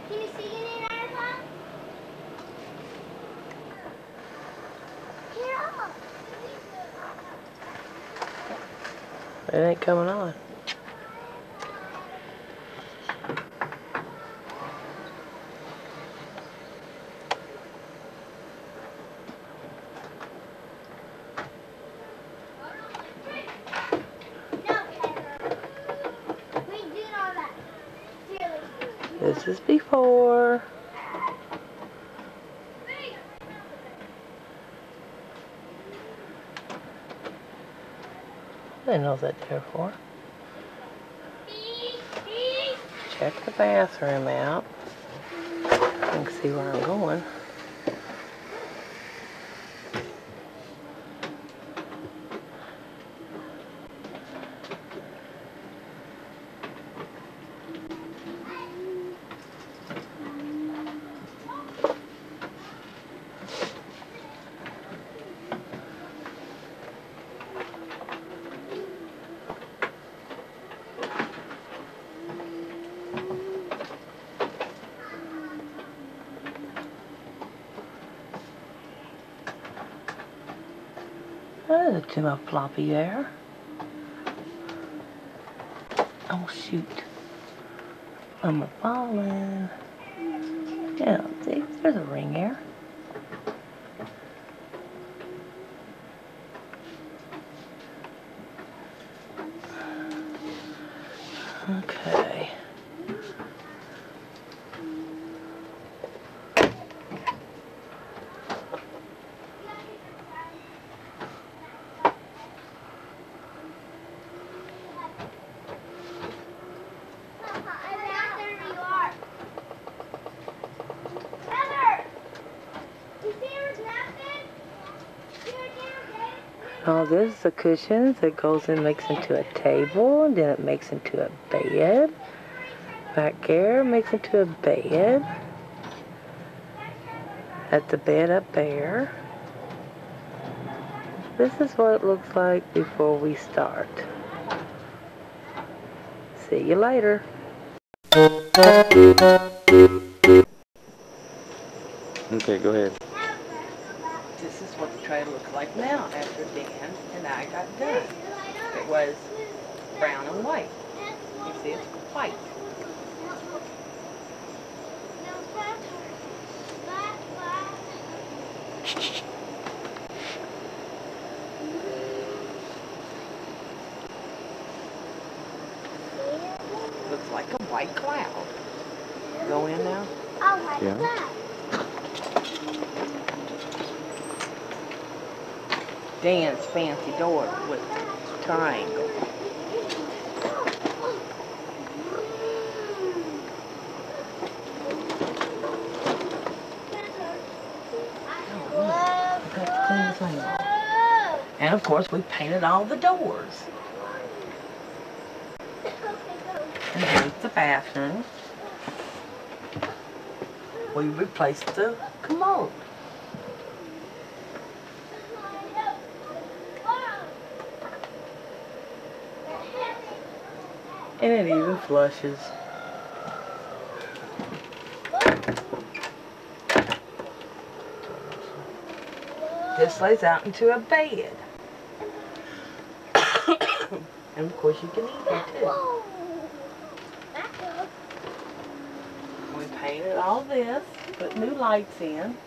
Can you see any Grandpa? It ain't coming on. This is before. I know what that's there for. Check the bathroom out. You can see where I'm going. There's too much floppy there. Oh shoot. I'm falling. Yeah, see, there's a ring here. Okay. Oh, this is a cushion that goes and makes into a table, and then it makes into a bed. Back here makes into a bed. That's the bed up there. This is what it looks like before we start. See you later. Okay, go ahead. This is what the tray looks like now after Dan and I got done. It was brown and white. You see it's white. Looks like a white cloud. Go in now. Oh, my Yeah. God. Dan's fancy door with triangle. I've got to clean this thing off. And of course we painted all the doors. And here's the bathroom. We replaced the commode. And it even flushes. This lays out into a bed. And of course you can eat it too. We painted all this, put new lights in.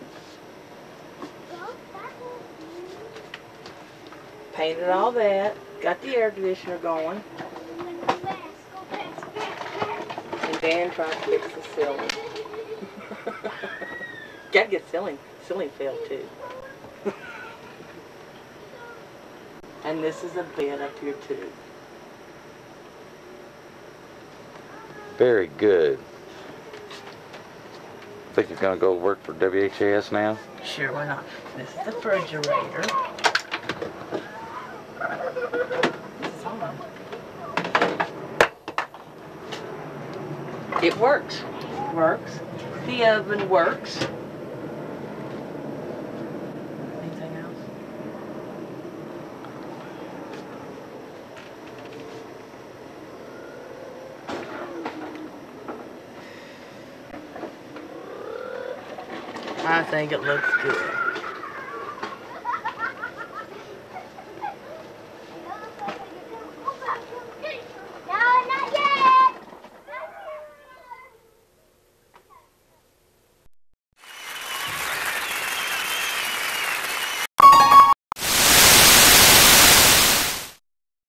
Painted all that, got the air conditioner going. And Dan tried to fix the ceiling. Gotta get ceiling failed too. And this is a bed up here too. Very good. Think you're gonna go work for WHAS now? Sure, why not? This is the refrigerator. This is on. It works. Works. The oven works. Anything else? I think it looks good.